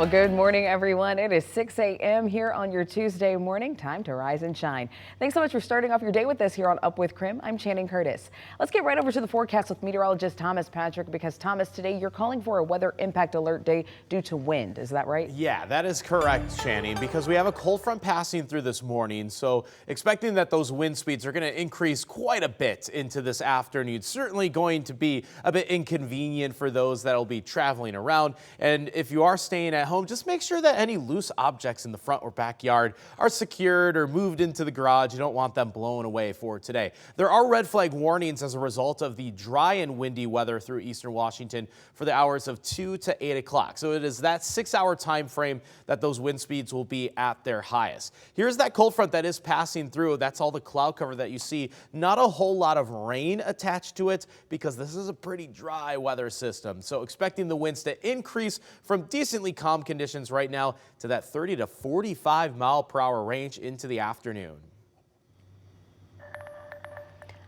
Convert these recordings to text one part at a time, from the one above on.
Well, good morning, everyone. It is 6 a.m. here on your Tuesday morning. Time to rise and shine. Thanks so much for starting off your day with us here on Up with KREM. I'm Channing Curtis. Let's get right over to the forecast with meteorologist Thomas Patrick, because Thomas, today you're calling for a weather impact alert day due to wind. Is that right? Yeah, that is correct, Channing, because we have a cold front passing through this morning. So expecting that those wind speeds are going to increase quite a bit into this afternoon. It's certainly going to be a bit inconvenient for those that will be traveling around. And if you are staying at home, just make sure that any loose objects in the front or backyard are secured or moved into the garage. You don't want them blown away for today. There are red flag warnings as a result of the dry and windy weather through eastern Washington for the hours of 2 to 8 o'clock. So it is that 6-hour time frame that those wind speeds will be at their highest. Here's that cold front that is passing through. That's all the cloud cover that you see. Not a whole lot of rain attached to it because this is a pretty dry weather system. So expecting the winds to increase from decently calm conditions right now to that 30 to 45 mile per hour range into the afternoon.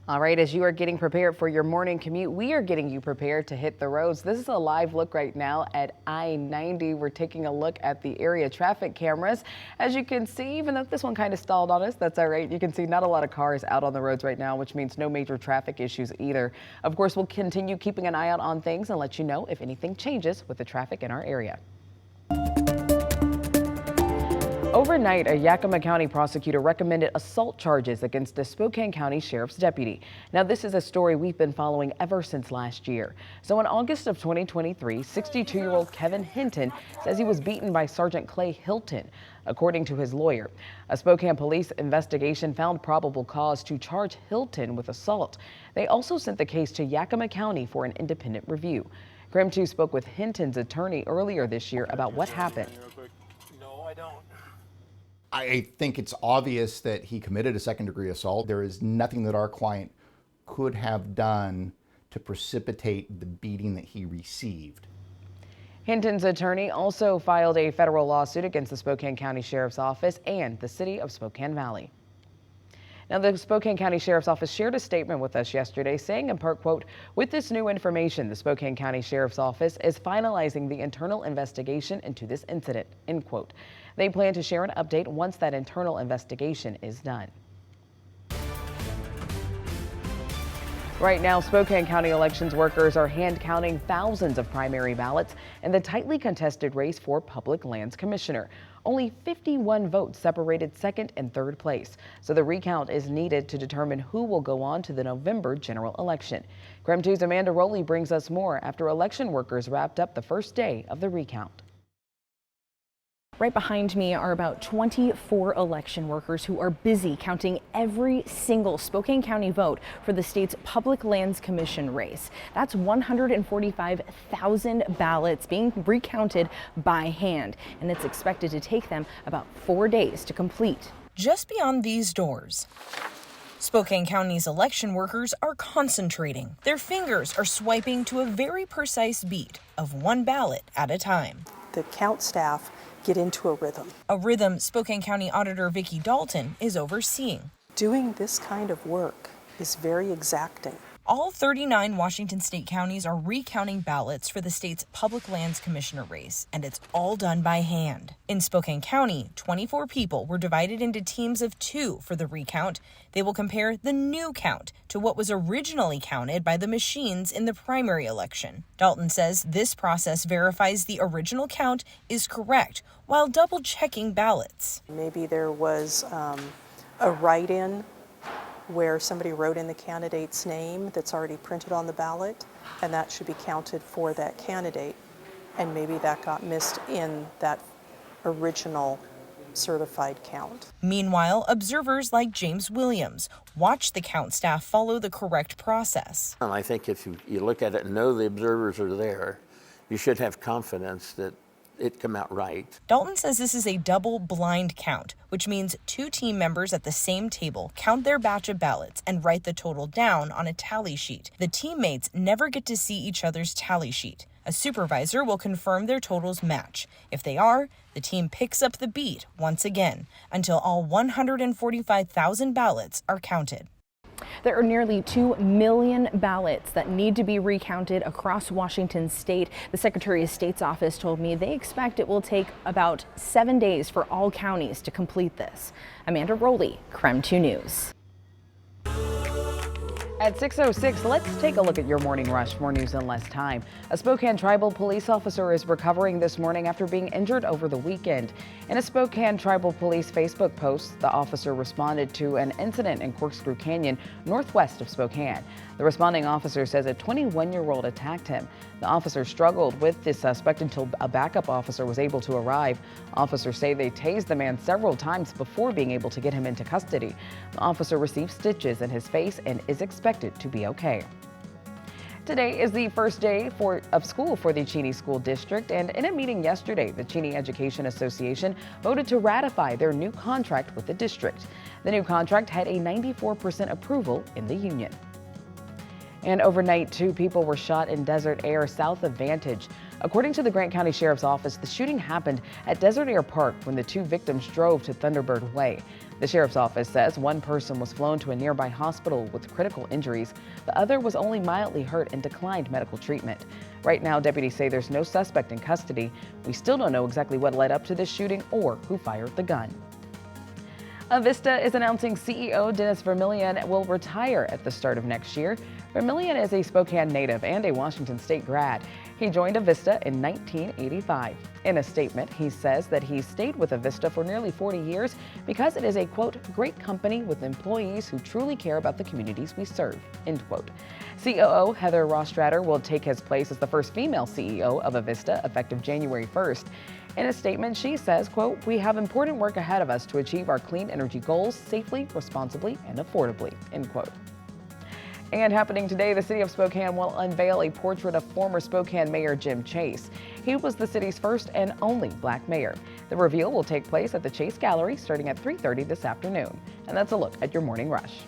All right, as you are getting prepared for your morning commute, we are getting you prepared to hit the roads. This is a live look right now at I-90. We're taking a look at the area traffic cameras. As you can see, even though this one kind of stalled on us, that's all right. You can see not a lot of cars out on the roads right now, which means no major traffic issues either. Of course, we'll continue keeping an eye out on things and let you know if anything changes with the traffic in our area. Overnight, a Yakima County prosecutor recommended assault charges against a Spokane County Sheriff's deputy. Now, this is a story we've been following ever since last year. So in August of 2023, 62-year-old Kevin Hinton says he was beaten by Sergeant Clay Hilton. According to his lawyer, a Spokane police investigation found probable cause to charge Hilton with assault. They also sent the case to Yakima County for an independent review. KREM 2 spoke with Hinton's attorney earlier this year about what happened. No, I don't. I think it's obvious that he committed a second-degree assault. There is nothing that our client could have done to precipitate the beating that he received. Hinton's attorney also filed a federal lawsuit against the Spokane County Sheriff's Office and the city of Spokane Valley. Now, the Spokane County Sheriff's Office shared a statement with us yesterday saying, in part, quote, "With this new information, the Spokane County Sheriff's Office is finalizing the internal investigation into this incident," end quote. They plan to share an update once that internal investigation is done. Right now, Spokane County elections workers are hand counting thousands of primary ballots in the tightly contested race for Public Lands Commissioner. Only 51 votes separated second and third place, so the recount is needed to determine who will go on to the November general election. KREM 2's Amanda Rowley brings us more after election workers wrapped up the first day of the recount. Right behind me are about 24 election workers who are busy counting every single Spokane County vote for the state's Public Lands Commission race. That's 145,000 ballots being recounted by hand, and it's expected to take them about 4 days to complete. Just beyond these doors, Spokane County's election workers are concentrating. Their fingers are swiping to a very precise beat of one ballot at a time. The count staff get into a rhythm. A rhythm Spokane County Auditor Vicki Dalton is overseeing. Doing this kind of work is very exacting. All 39 Washington state counties are recounting ballots for the state's Public Lands Commissioner race, and it's all done by hand. In Spokane County, 24 people were divided into teams of 2 for the recount. They will compare the new count to what was originally counted by the machines in the primary election. Dalton says this process verifies the original count is correct while double-checking ballots. Maybe there was a write-in where somebody wrote in the candidate's name that's already printed on the ballot, and that should be counted for that candidate, and maybe that got missed in that original certified count. Meanwhile, observers like James Williams watch the count staff follow the correct process. And I think if you look at it and know the observers are there, you should have confidence that it come out right. Dalton says this is a double blind count, which means 2 team members at the same table count their batch of ballots and write the total down on a tally sheet. The teammates never get to see each other's tally sheet. A supervisor will confirm their totals match. If they are, the team picks up the beat once again until all 145,000 ballots are counted. There are nearly 2 million ballots that need to be recounted across Washington state. The Secretary of State's office told me they expect it will take about 7 days for all counties to complete this. Amanda Rowley, KREM 2 News. At 6:06, let's take a look at your morning rush. More news in less time. A Spokane Tribal police officer is recovering this morning after being injured over the weekend. In a Spokane Tribal police Facebook post, the officer responded to an incident in Corkscrew Canyon, northwest of Spokane. The responding officer says a 21-year-old attacked him. The officer struggled with the suspect until a backup officer was able to arrive. Officers say they tased the man several times before being able to get him into custody. The officer received stitches in his face and is expected to be okay. Today is the first day of school for the Cheney School District, and in a meeting yesterday, the Cheney Education Association voted to ratify their new contract with the district. The new contract had a 94% approval in the union. And overnight, 2 people were shot in Desert Air south of Vantage. According to the Grant County Sheriff's Office, the shooting happened at Desert Air Park when the 2 victims drove to Thunderbird Way. The Sheriff's Office says one person was flown to a nearby hospital with critical injuries. The other was only mildly hurt and declined medical treatment. Right now, deputies say there's no suspect in custody. We still don't know exactly what led up to this shooting or who fired the gun. Avista is announcing CEO Dennis Vermillion will retire at the start of next year. Vermillion is a Spokane native and a Washington State grad. He joined Avista in 1985. In a statement, he says that he stayed with Avista for nearly 40 years because it is a, quote, great company with employees who truly care about the communities we serve, end quote. COO Heather Rostrader will take his place as the first female CEO of Avista effective January 1st. In a statement, she says, quote, we have important work ahead of us to achieve our clean energy goals safely, responsibly, and affordably, end quote. And happening today, the city of Spokane will unveil a portrait of former Spokane Mayor Jim Chase. He was the city's first and only black mayor. The reveal will take place at the Chase Gallery starting at 3:30 this afternoon. And that's a look at your morning rush.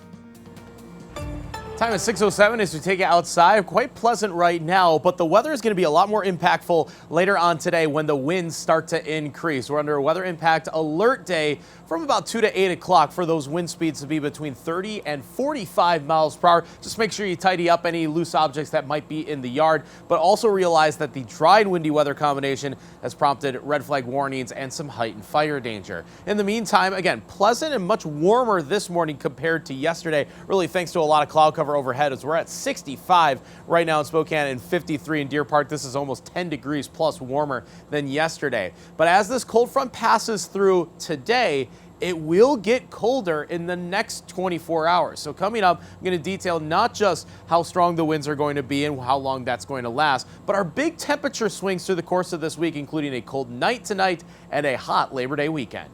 Time at 6:07 as we take it outside. Quite pleasant right now, but the weather is going to be a lot more impactful later on today when the winds start to increase. We're under a weather impact alert day from about 2 to 8 o'clock for those wind speeds to be between 30 and 45 miles per hour. Just make sure you tidy up any loose objects that might be in the yard, but also realize that the dry and windy weather combination has prompted red flag warnings and some heightened fire danger. In the meantime, again, pleasant and much warmer this morning compared to yesterday, really thanks to a lot of cloud cover overhead as we're at 65 right now in Spokane and 53 in Deer Park. This is almost 10 degrees plus warmer than yesterday. But as this cold front passes through today, it will get colder in the next 24 hours. So coming up, I'm going to detail not just how strong the winds are going to be and how long that's going to last, but our big temperature swings through the course of this week, including a cold night tonight and a hot Labor Day weekend.